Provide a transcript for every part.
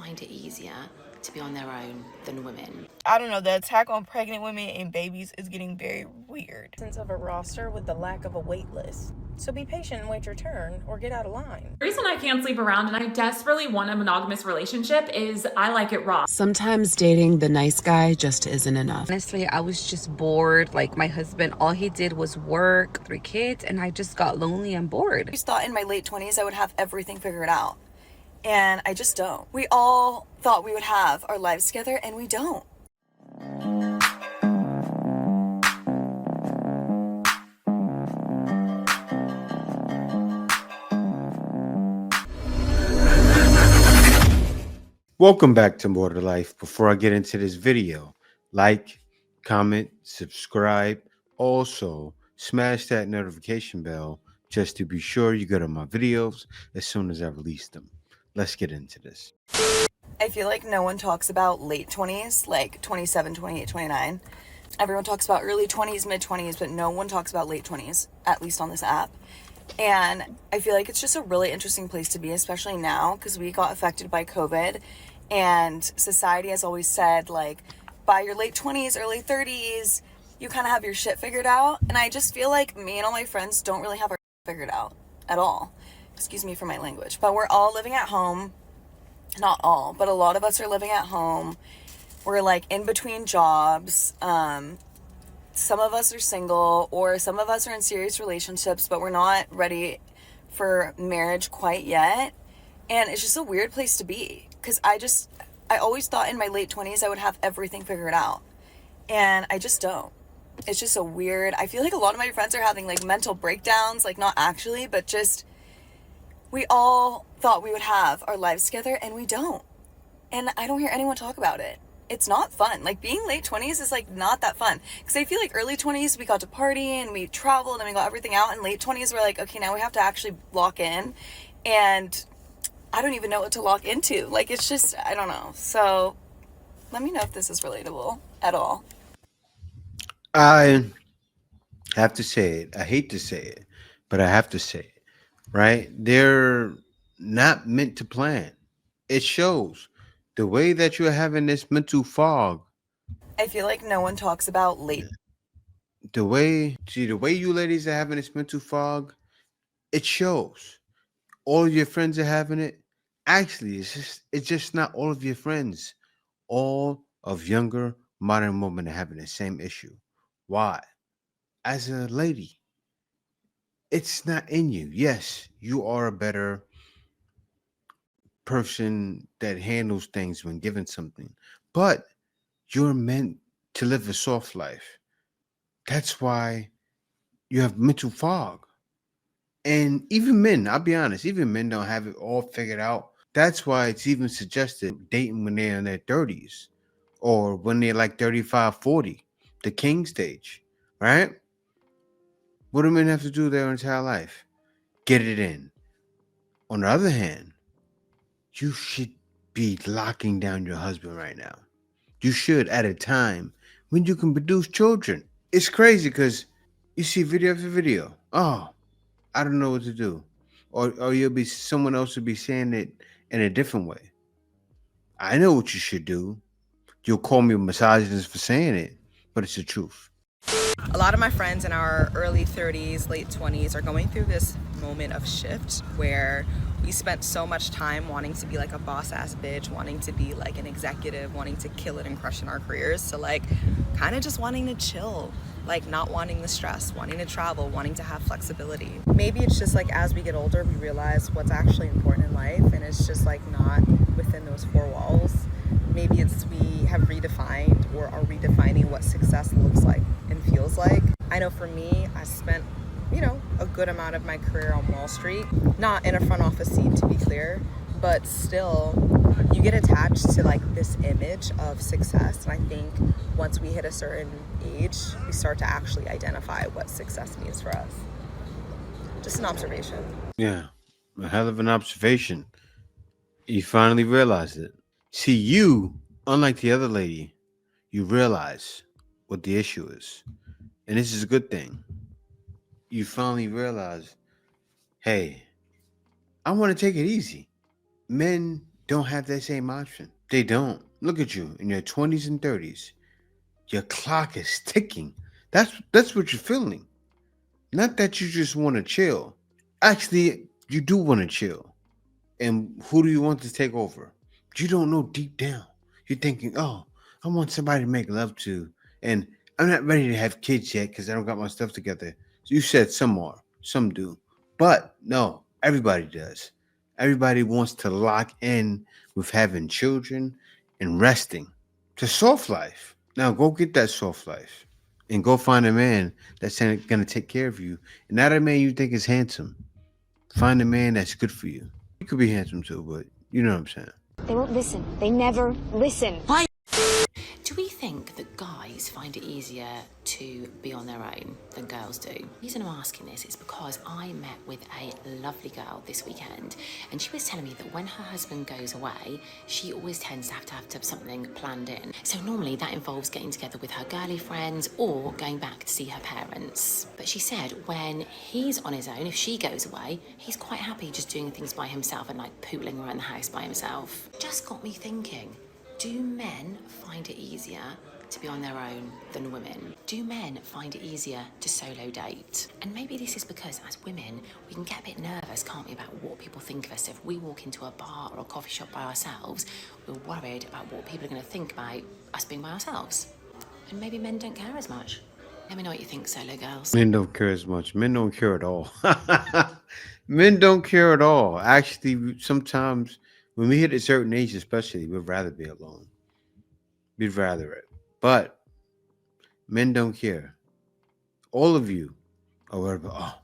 find it easier to be on their own than women. I don't know, the attack on pregnant women and babies is getting very weird. Sense of a roster with the lack of a wait list. So be patient and wait your turn or get out of line. The reason I can't sleep around and I desperately want a monogamous relationship is I like it raw. Sometimes dating the nice guy just isn't enough. Honestly, I was just bored. Like, my husband, all he did was work, 3 kids, and I just got lonely and bored. I always thought in my late 20s I would have everything figured out, and I just don't. We all thought we would have our lives together, and we don't. Welcome back to More to Life. Before I get into this video, like, comment, subscribe. Also, smash that notification bell just to be sure you get on my videos as soon as I release them. Let's get into this. I feel like no one talks about late 20s, like 27, 28, 29. Everyone talks about early 20s, mid 20s, but no one talks about late 20s, at least on this app. And I feel like it's just a really interesting place to be, especially now, because we got affected by COVID. And society has always said, like, by your late 20s, early 30s, you kind of have your shit figured out. And I just feel like me and all my friends don't really have our shit figured out at all. Excuse me for my language. But we're all living at home. Not all, but a lot of us are living at home. We're, like, in between jobs. Some of us are single, or some of us are in serious relationships, but we're not ready for marriage quite yet. And it's just a weird place to be, because I always thought in my late 20s I would have everything figured out, and I just don't. It's just a weird, I feel like a lot of my friends are having, like, mental breakdowns, like, not actually, but just, we all thought we would have our lives together, and we don't. And I don't hear anyone talk about it. It's not fun. Like, being late 20s is, like, not that fun. Because I feel like early 20s, we got to party and we traveled and we got everything out. And late 20s, we're like, okay, now we have to actually lock in. And I don't even know what to lock into. Like, it's just, I don't know. So let me know if this is relatable at all. I have to say it. I hate to say it, but I have to say it, right? They're not meant to plan. It shows the way that you're having this mental fog. I feel like no one talks about late. The way you ladies are having this mental fog, it shows. All of your friends are having it. Actually, it's just not all of your friends. All of younger modern women are having the same issue. Why? As a lady, it's not in you. Yes, you are a better person that handles things when given something, but you're meant to live a soft life. That's why you have mental fog. And even men, I'll be honest, even men don't have it all figured out. That's why it's even suggested dating when they're in their 30s or when they're like 35, 40, the king stage, right? What do men have to do their entire life? Get it in. On the other hand, you should be locking down your husband right now. You should, at a time when you can produce children. It's crazy because you see video after video. Oh, I don't know what to do. Or someone else will be saying it in a different way. I know what you should do. You'll call me a misogynist for saying it, but it's the truth. A lot of my friends in our early 30s, late 20s are going through this moment of shift where we spent so much time wanting to be like a boss ass bitch, wanting to be like an executive, wanting to kill it and crush in our careers, to like kind of just wanting to chill, like not wanting the stress, wanting to travel, wanting to have flexibility. Maybe it's just like as we get older, we realize what's actually important in life, and it's just like not within those four walls. Maybe it's we have redefined or are redefining what success looks like and feels like. I know for me, I spent, a good amount of my career on Wall Street, not in a front office seat to be clear, but still you get attached to like this image of success. And I think once we hit a certain age, we start to actually identify what success means for us. Just an observation. Yeah, a hell of an observation. You finally realized it. See, you, unlike the other lady, you realize what the issue is. And this is a good thing. You finally realize, hey, I want to take it easy. Men don't have that same option. They don't. Look at you in your 20s and 30s. Your clock is ticking. That's what you're feeling. Not that you just want to chill. Actually, you do want to chill. And who do you want to take over? You don't know deep down. You're thinking, oh, I want somebody to make love to. And I'm not ready to have kids yet because I don't got my stuff together. So you said some are, some do. But no, everybody does. Everybody wants to lock in with having children and resting. It's a soft life. Now go get that soft life and go find a man that's going to take care of you. And not a man you think is handsome. Find a man that's good for you. You could be handsome too, but you know what I'm saying. They won't listen. They never listen. Do we think that guys find it easier to be on their own than girls do? The reason I'm asking this is because I met with a lovely girl this weekend, and she was telling me that when her husband goes away, she always tends to have something planned in. So normally that involves getting together with her girly friends or going back to see her parents. But she said when he's on his own, if she goes away, he's quite happy just doing things by himself and like pootling around the house by himself. Just got me thinking. Do men find it easier to be on their own than women? Do men find it easier to solo date? And maybe this is because as women, we can get a bit nervous, can't we, about what people think of us. So if we walk into a bar or a coffee shop by ourselves, we're worried about what people are going to think about us being by ourselves. And maybe men don't care as much. Let me know what you think, solo girls. Men don't care as much. Men don't care at all. Men don't care at all. Actually, sometimes when we hit a certain age, especially, we'd rather be alone. We'd rather it. But men don't care. All of you are worried about, oh,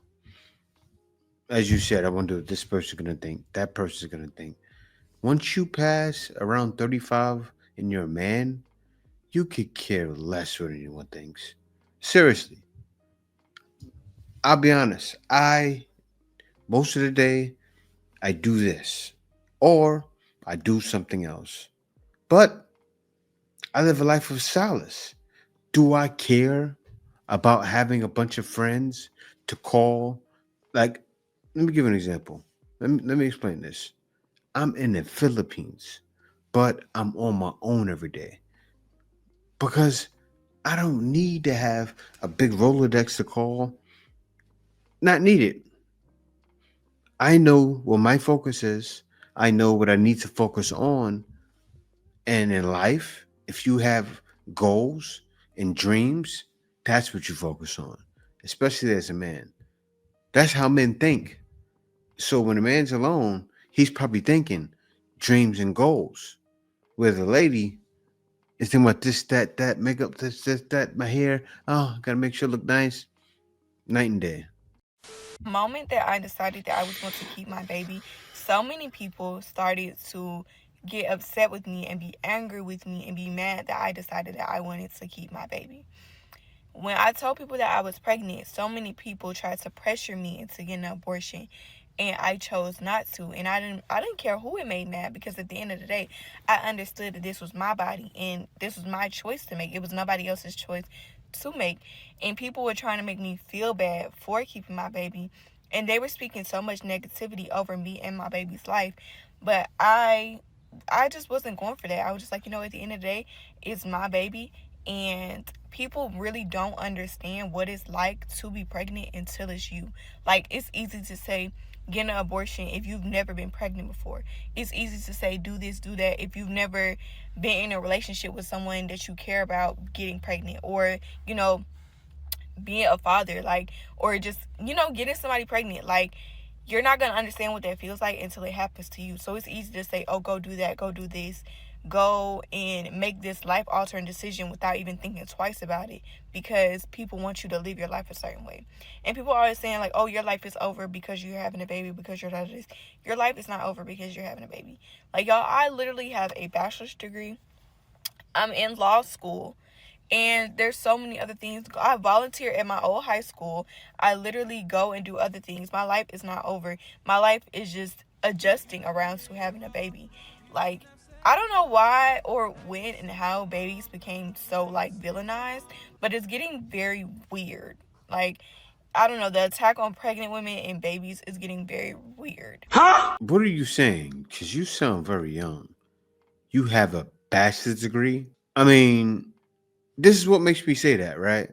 as you said, I wonder what this person's going to think. That person's going to think. Once you pass around 35 and you're a man, you could care less what anyone thinks. Seriously. I'll be honest. Most of the day, I do this or I do something else. But I live a life of solace. Do I care about having a bunch of friends to call? Like, let me give an example. Let me explain this. I'm in the Philippines, but I'm on my own every day because I don't need to have a big Rolodex to call. Not needed. I know what my focus is. I know what I need to focus on. And in life, if you have goals and dreams, that's what you focus on, especially as a man. That's how men think. So when a man's alone, he's probably thinking dreams and goals. Where the lady is thinking about this, that, makeup, this, that, my hair. Oh, gotta make sure it look nice. Night and day. The moment that I decided that I was going to keep my baby, so many people started to get upset with me and be angry with me and be mad that I decided that I wanted to keep my baby. When I told people that I was pregnant, so many people tried to pressure me into getting an abortion, and I chose not to. And I didn't care who it made mad, because at the end of the day, I understood that this was my body and this was my choice to make. It was nobody else's choice to make. And people were trying to make me feel bad for keeping my baby, and they were speaking so much negativity over me and my baby's life. But I just wasn't going for that. I was just like, at the end of the day, it's my baby. And people really don't understand what it's like to be pregnant until it's you. Like, it's easy to say get an abortion if you've never been pregnant before. It's easy to say do this, do that if you've never been in a relationship with someone that you care about getting pregnant, or being a father, like, or just getting somebody pregnant. Like, you're not going to understand what that feels like until it happens to you. So it's easy to say, oh, go do that, go do this, go and make this life altering decision without even thinking twice about it, because people want you to live your life a certain way. And people are always saying, like, oh, your life is over because you're having a baby, because you're not this. Your life is not over because you're having a baby. Like, y'all, I literally have a bachelor's degree. I'm in law school. And there's so many other things. I volunteer at my old high school. I literally go and do other things. My life is not over. My life is just adjusting around to having a baby. Like, I don't know why or when and how babies became so, like, villainized, but it's getting very weird. Like, I don't know, the attack on pregnant women and babies is getting very weird. What are you saying? Because you sound very young. You have a bachelor's degree? I mean, this is what makes me say that, right?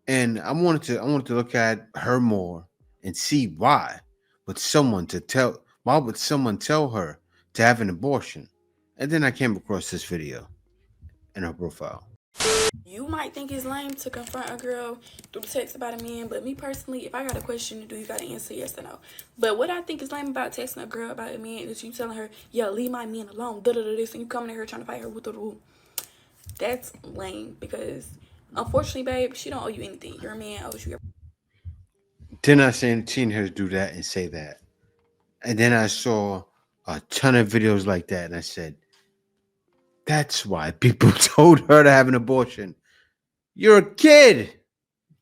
And I wanted to look at her more and see why would someone tell her to have an abortion? And then I came across this video in her profile. You might think it's lame to confront a girl through text about a man, but me personally, if I got a question to do, you got to answer yes or no. But what I think is lame about texting a girl about a man is you telling her, yeah, leave my man alone, this, and you coming at her trying to fight her with the. That's lame because, unfortunately, babe, she don't owe you anything. Your man owes you your. Then I seen her do that and say that. And then I saw a ton of videos like that, and I said, that's why people told her to have an abortion. You're a kid.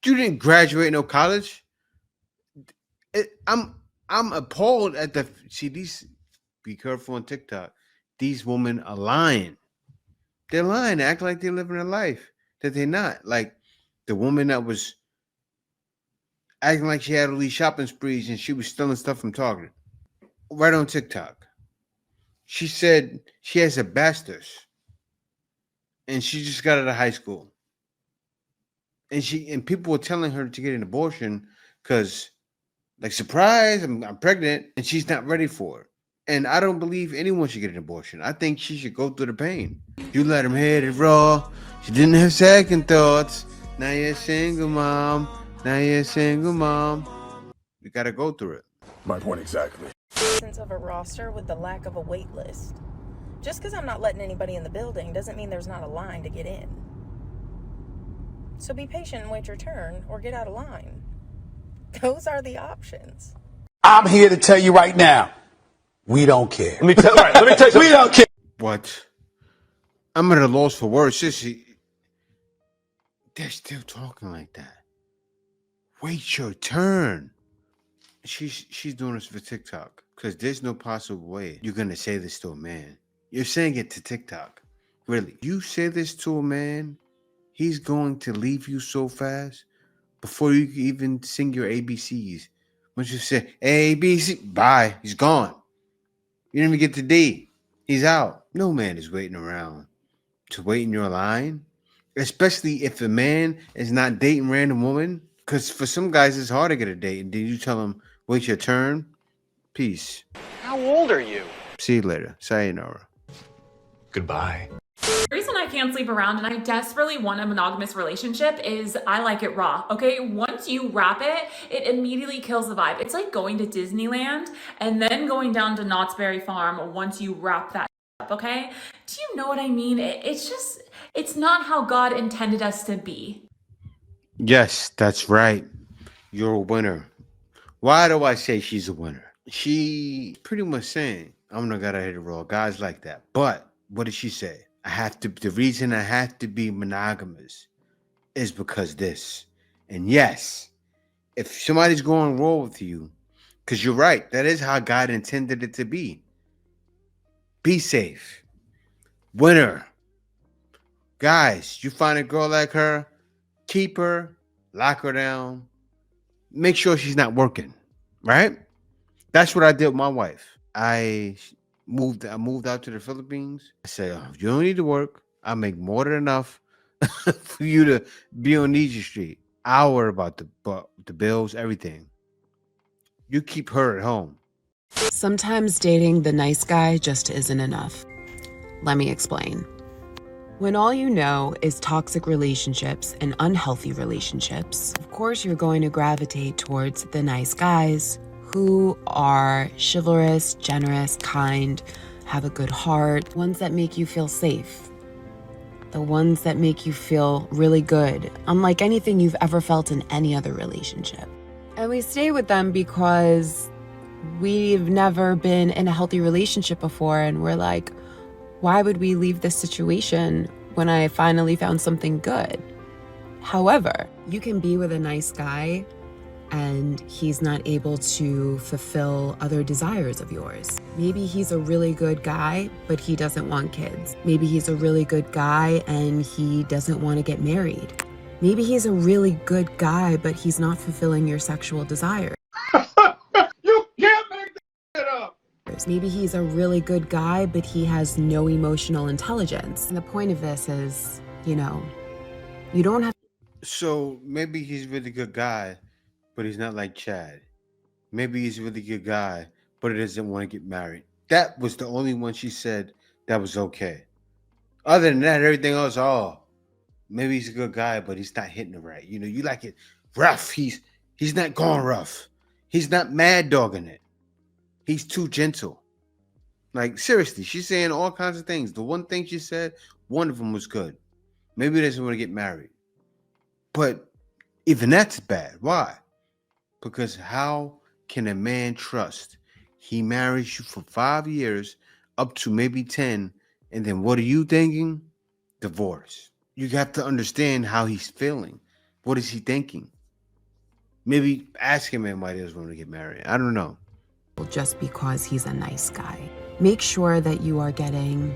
You didn't graduate no college. I'm appalled at these. Be careful on TikTok. These women are lying. They're lying. They act like they're living a life that they're not. Like the woman that was acting like she had all these shopping sprees and she was stealing stuff from Target. Right on TikTok. She said she has a bachelor's and she just got out of high school. And people were telling her to get an abortion because, like, surprise, I'm pregnant, and she's not ready for it. And I don't believe anyone should get an abortion. I think she should go through the pain. You let him hit it raw. She didn't have second thoughts. Now you're a single mom. You gotta go through it. My point exactly. Sense of a roster with the lack of a wait list. Just because I'm not letting anybody in the building doesn't mean there's not a line to get in. So be patient and wait your turn or get out of line. Those are the options. I'm here to tell you right now, we don't care. Let me tell you something. We don't care. What? I'm at a loss for words. Sissy, they're still talking like that. Wait your turn. She's doing this for TikTok because there's no possible way you're gonna say this to a man. You're saying it to TikTok. Really? You say this to a man, he's going to leave you so fast before you can even sing your ABCs. Once you say ABC, bye, he's gone. You didn't even get to D. He's out. No man is waiting around to wait in your line, especially if the man is not dating random woman. Because for some guys, it's hard to get a date. And then you tell them, wait your turn. Peace. How old are you? See you later. Sayonara. Goodbye. The reason I can't sleep around and I desperately want a monogamous relationship is I like it raw, okay? Once you wrap it, it immediately kills the vibe. It's like going to Disneyland and then going down to Knott's Berry Farm once you wrap that up, okay? Do you know what I mean? It's not how God intended us to be. Yes, that's right. You're a winner. Why do I say she's a winner? She pretty much saying, I'm not gonna hit it raw. Guys like that. But what did she say? The reason I have to be monogamous is because this. And yes, if somebody's going raw with you, because you're right, that is how God intended it to be. Be safe. Winner. Guys, you find a girl like her, keep her, lock her down, make sure she's not working, right? That's what I did with my wife. I moved out to the Philippines. I said, oh, you don't need to work. I make more than enough for you to be on Niger Street. I'll worry about the bills, everything. You keep her at home. Sometimes dating the nice guy just isn't enough. Let me explain. When all you know is toxic relationships and unhealthy relationships, of course you're going to gravitate towards the nice guys who are chivalrous, generous, kind, have a good heart, ones that make you feel safe, the ones that make you feel really good, unlike anything you've ever felt in any other relationship. And we stay with them because we've never been in a healthy relationship before, and we're like, why would we leave this situation when I finally found something good? However, you can be with a nice guy and he's not able to fulfill other desires of yours. Maybe he's a really good guy, but he doesn't want kids. Maybe he's a really good guy and he doesn't want to get married. Maybe he's a really good guy, but he's not fulfilling your sexual desire. You can't make that up. Maybe he's a really good guy, but he has no emotional intelligence. And the point of this is, you don't have. So maybe he's a really good guy, but he's not like Chad. Maybe he's a really good guy, but he doesn't want to get married. That was the only one she said that was okay. Other than that, everything else, maybe he's a good guy, but he's not hitting it right. You like it rough. He's not going rough. He's not mad dogging it. He's too gentle. Like, seriously, she's saying all kinds of things. The one thing she said, one of them was good. Maybe he doesn't want to get married. But even that's bad. Why? Because how can a man trust? He marries you for 5 years, up to maybe 10, and then what are you thinking? Divorce. You have to understand how he's feeling. What is he thinking? Maybe ask him why he doesn't want to get married. I don't know. Just because he's a nice guy. Make sure that you are getting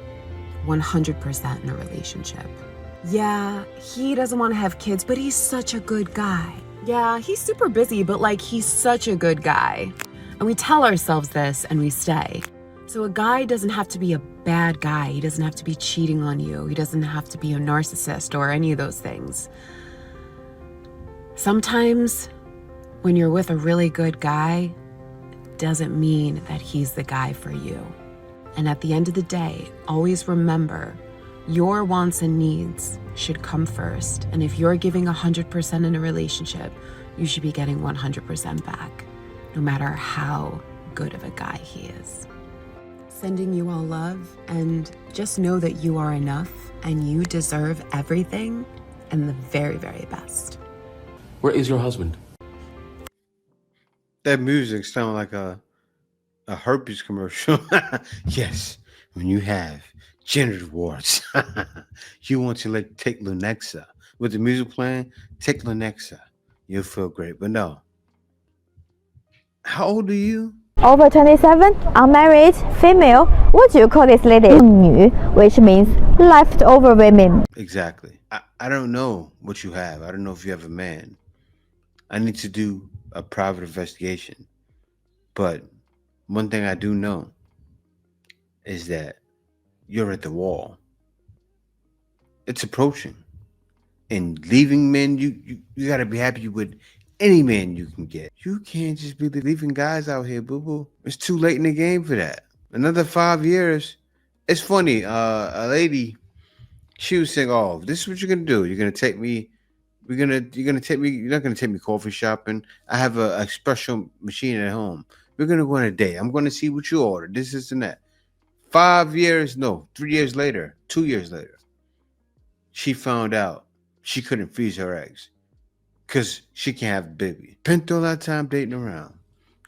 100% in a relationship. Yeah, he doesn't want to have kids, but he's such a good guy. Yeah, he's super busy, but he's such a good guy. And we tell ourselves this and we stay. So a guy doesn't have to be a bad guy. He doesn't have to be cheating on you. He doesn't have to be a narcissist or any of those things. Sometimes when you're with a really good guy, it doesn't mean that he's the guy for you. And at the end of the day, always remember, your wants and needs should come first. And if you're giving 100% in a relationship, you should be getting 100% back, no matter how good of a guy he is. Sending you all love, and just know that you are enough and you deserve everything and the very, very best. Where is your husband? That music sounds like a herpes commercial. Yes, when you have genital warts, you want to take Lenexa. With the music playing, take Lenexa. You'll feel great. But no. How old are you? Over 27, unmarried, female. What do you call this lady? 女, which means leftover women. Exactly. I don't know what you have. I don't know if you have a man. I need to do a private investigation. But one thing I do know is that you're at the wall. It's approaching. And leaving men, you got to be happy with any man you can get. You can't just be leaving guys out here, boo-boo. It's too late in the game for that. Another 5 years. It's funny. A lady, she was saying, "Oh, this is what you're gonna do. You're gonna take me. You're not gonna take me coffee shopping. I have a espresso machine at home. We're gonna go on a date. I'm gonna see what you order. This and that." 5 years, no, 3 years later, 2 years later, she found out she couldn't freeze her eggs because she can't have a baby. Spent all that time dating around.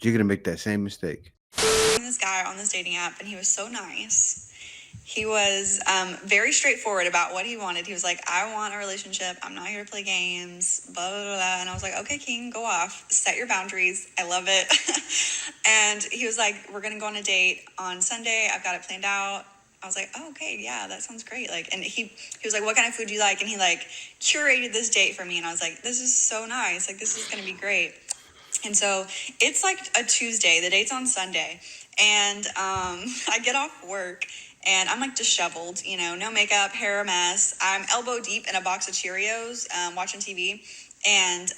You're gonna make that same mistake. This guy on this dating app, and he was so nice. He was very straightforward about what he wanted. He was like, I want a relationship. I'm not here to play games, blah, blah, blah. And I was like, okay, King, go off. Set your boundaries. I love it. And he was like, we're going to go on a date on Sunday. I've got it planned out. I was like, oh, okay, yeah, that sounds great. And he was like, what kind of food do you like? And he curated this date for me. And I was like, this is so nice. This is going to be great. And so it's a Tuesday. The date's on Sunday. And I get off work. And I'm disheveled, no makeup, hair a mess. I'm elbow deep in a box of Cheerios, watching TV. And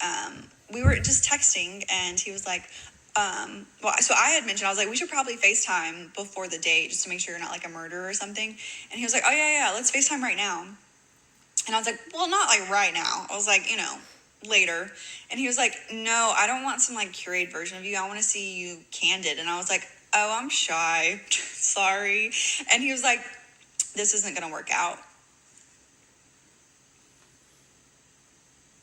we were just texting, and he was like, so I had mentioned, I was like, we should probably FaceTime before the date just to make sure you're not a murderer or something. And he was like, oh, yeah, let's FaceTime right now. And I was like, well, not right now. I was like, later. And he was like, no, I don't want some curated version of you. I want to see you candid. And I was like, oh, I'm shy. Sorry. And he was like, this isn't going to work out.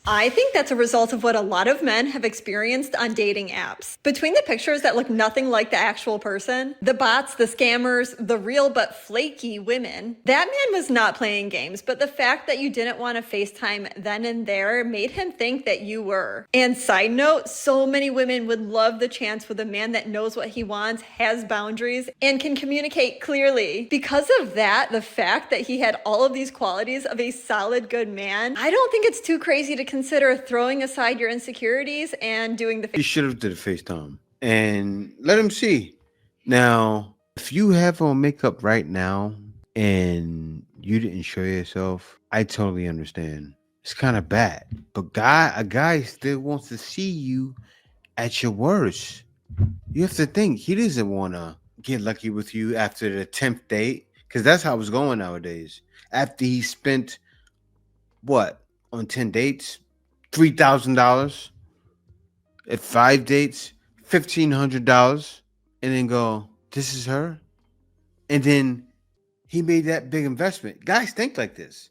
I think that's a result of what a lot of men have experienced on dating apps. Between the pictures that look nothing like the actual person, the bots, the scammers, the real but flaky women, that man was not playing games, but the fact that you didn't want to FaceTime then and there made him think that you were. And side note, so many women would love the chance with a man that knows what he wants, has boundaries, and can communicate clearly. Because of that, the fact that he had all of these qualities of a solid, good man, I don't think it's too crazy to consider throwing aside your insecurities and doing the You should have did a FaceTime and let him see. Now, if you have on makeup right now and you didn't show yourself, I totally understand. It's kind of bad. But a guy still wants to see you at your worst. You have to think he doesn't want to get lucky with you after the 10th date, because that's how it's going nowadays. After he spent what on 10 dates, $3,000. At 5 dates, $1,500, and then go, this is her? And then he made that big investment. Guys think like this.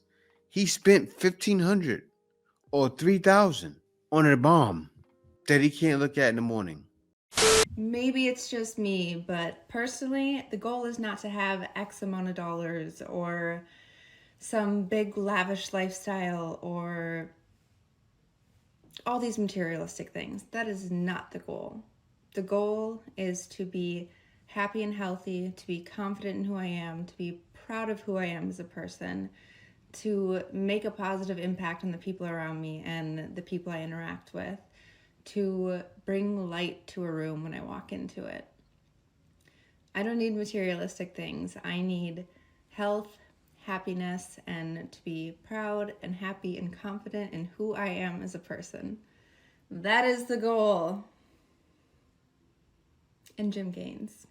He spent $1,500 or $3,000 on a bomb that he can't look at in the morning. Maybe it's just me, but personally, the goal is not to have X amount of dollars or some big lavish lifestyle or all these materialistic things. That is not the goal. The goal is to be happy and healthy, to be confident in who I am, to be proud of who I am as a person, to make a positive impact on the people around me and the people I interact with, to bring light to a room when I walk into it. I don't need materialistic things. I need health, happiness, and to be proud and happy and confident in who I am as a person. That is the goal. And Jim Gaines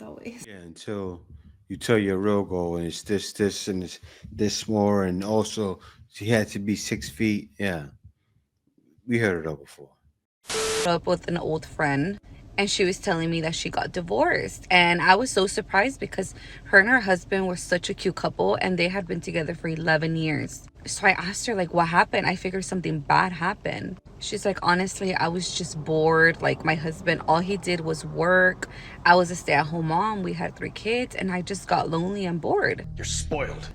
always. Yeah, until you tell your real goal and it's this, and it's this more, and also she had to be 6 feet. Yeah, we heard it all before. Up with an old friend, and she was telling me that she got divorced, and I was so surprised because her and her husband were such a cute couple and they had been together for 11 years. So I asked her, like, what happened? I figured something bad happened. She's like, honestly, I was just bored. Like, my husband, all he did was work. I was a stay-at-home mom. We had 3 kids, and I just got lonely and bored. You're spoiled.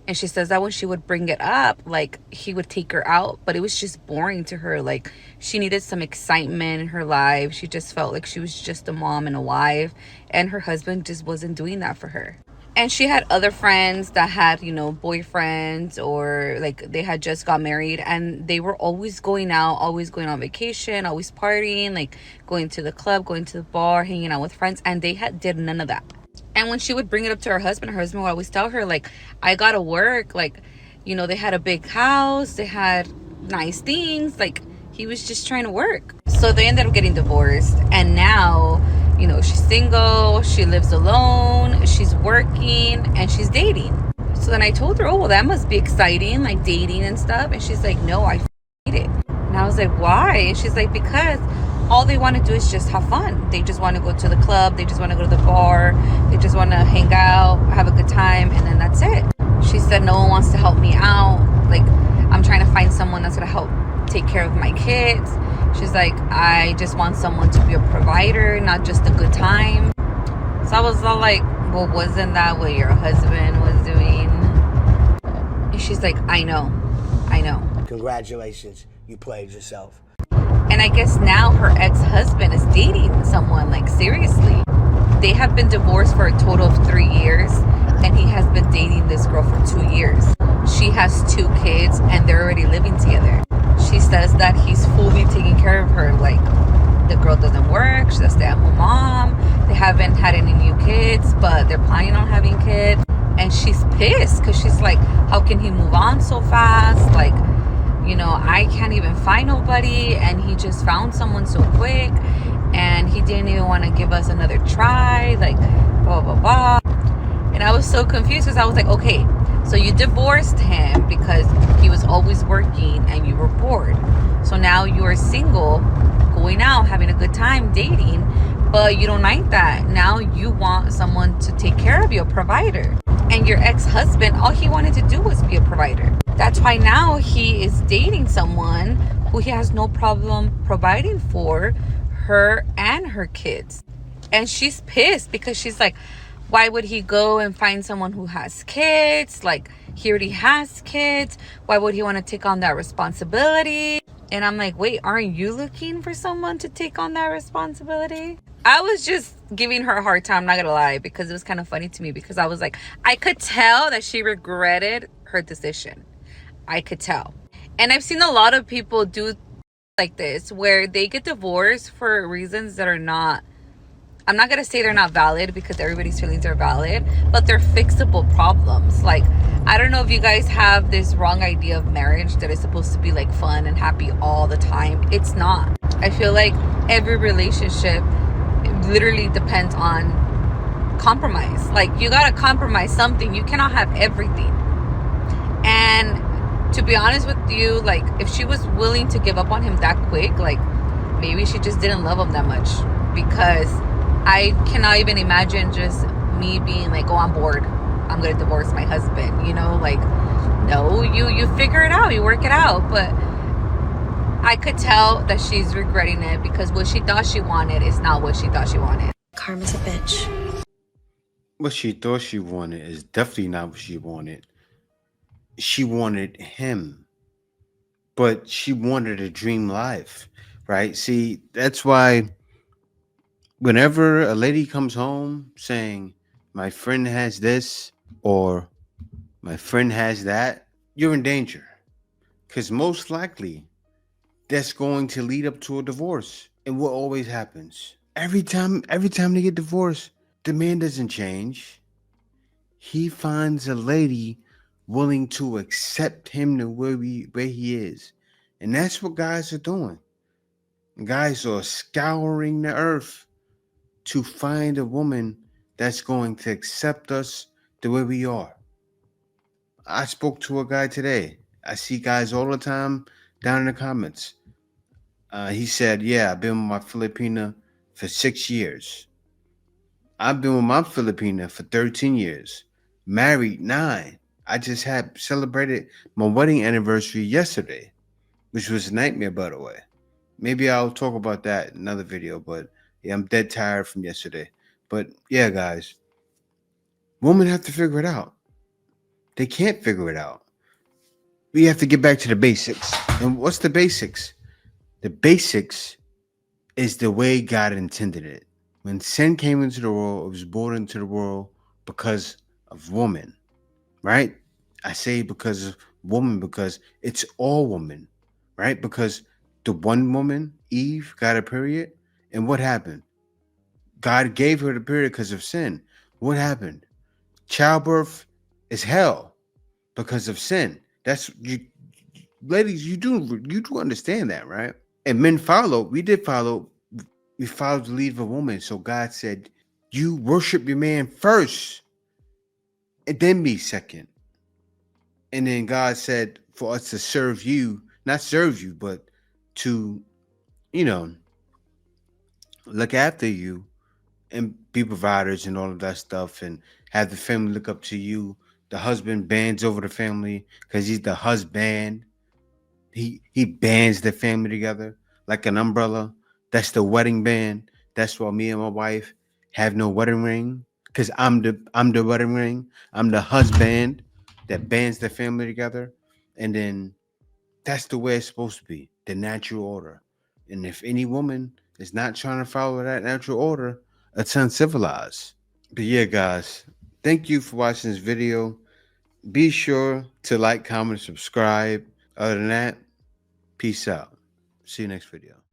And she says that when she would bring it up, like, he would take her out, but it was just boring to her. Like, she needed some excitement in her life. She just felt like she was just a mom and a wife, and her husband just wasn't doing that for her. And she had other friends that had, you know, boyfriends, or like they had just got married, and they were always going out, always going on vacation, always partying, like going to the club, going to the bar, hanging out with friends, and they did none of that. And when she would bring it up to her husband would always tell her, like, I gotta work. Like, you know, they had a big house, they had nice things. Like, he was just trying to work. So they ended up getting divorced. And now, you know, she's single, she lives alone, she's working, and she's dating. So then I told her, oh, well, that must be exciting, like dating and stuff. And she's like, no, I hate it. And I was like, why? And she's like, because all they want to do is just have fun. They just want to go to the club. They just want to go to the bar. They just want to hang out, have a good time, and then that's it. She said, no one wants to help me out. Like, I'm trying to find someone that's going to help take care of my kids. She's like, I just want someone to be a provider, not just a good time. So I was all like, well, wasn't that what your husband was doing? And she's like, I know. Congratulations, you played yourself. And I guess now her ex-husband is dating someone, like, seriously. They have been divorced for a total of 3 years, and he has been dating this girl for 2 years. She has 2 kids, and they're already living together. She says that he's fully taking care of her. Like, the girl doesn't work, she's a stay-at-home mom. They haven't had any new kids, but they're planning on having kids. And she's pissed because she's like, how can he move on so fast? Like, you know, I can't even find nobody, and he just found someone so quick, and he didn't even want to give us another try, like, blah, blah, blah. And I was so confused because I was like, okay, so you divorced him because he was always working and you were bored. So now you're single, going out, having a good time, dating, but you don't like that. Now you want someone to take care of you, a provider. And your ex-husband, all he wanted to do was be a provider. That's why now he is dating someone who he has no problem providing for her and her kids. And she's pissed because she's like, why would he go and find someone who has kids? Like, he already has kids. Why would he want to take on that responsibility? And I'm like, wait, aren't you looking for someone to take on that responsibility? I was just giving her a hard time, not gonna lie, because it was kind of funny to me, because I was like, I could tell that she regretted her decision. I could tell. And I've seen a lot of people do like this, where they get divorced for reasons that are not, I'm not going to say they're not valid, because everybody's feelings are valid, but they're fixable problems. Like, I don't know if you guys have this wrong idea of marriage that is supposed to be like fun and happy all the time. It's not. I feel like every relationship literally depends on compromise. Like, you got to compromise something. You cannot have everything. And to be honest with you, like, if she was willing to give up on him that quick, like, maybe she just didn't love him that much. Because I cannot even imagine just me being like, oh, I'm bored, I'm gonna divorce my husband, you know? Like, no, you figure it out, you work it out. But I could tell that she's regretting it, because what she thought she wanted is not what she thought she wanted. Karma's a bitch. What she thought she wanted is definitely not what she wanted. She wanted him, but she wanted a dream life, right? See, that's why whenever a lady comes home saying, my friend has this or my friend has that, you're in danger. Because most likely that's going to lead up to a divorce. And what always happens? Every time they get divorced, the man doesn't change. He finds a lady willing to accept him the way he is. And that's what guys are doing. Guys are scouring the earth to find a woman that's going to accept us the way we are. I spoke to a guy today. I see guys all the time down in the comments. He said, yeah, I've been with my Filipina for 6 years. I've been with my Filipina for 13 years. Married 9. I just had celebrated my wedding anniversary yesterday, which was a nightmare, by the way. Maybe I'll talk about that in another video, but yeah, I'm dead tired from yesterday. But yeah, guys, women have to figure it out. They can't figure it out. We have to get back to the basics. And what's the basics? The basics is the way God intended it. When sin came into the world, it was brought into the world because of woman, right? I say because of woman because it's all woman, right? Because the one woman, Eve, got a period. And what happened? God gave her the period because of sin. What happened? Childbirth is hell because of sin. That's you, ladies. You do understand that, right? And men follow. We followed the lead of a woman. So God said, "You worship your man first, and then me second." And then God said, "For us to serve you, not serve you, but to, look after you." And be providers and all of that stuff, and have the family look up to you. The husband bands over the family because he's the husband. He bands the family together like an umbrella. That's the wedding band. That's why me and my wife have no wedding ring, because I'm the wedding ring. I'm the husband that bands the family together. And then that's the way it's supposed to be, the natural order. And if any woman is not trying to follow that natural order, it's uncivilized. But yeah, guys, thank you for watching this video. Be sure to like, comment, subscribe. Other than that, peace out. See you next video.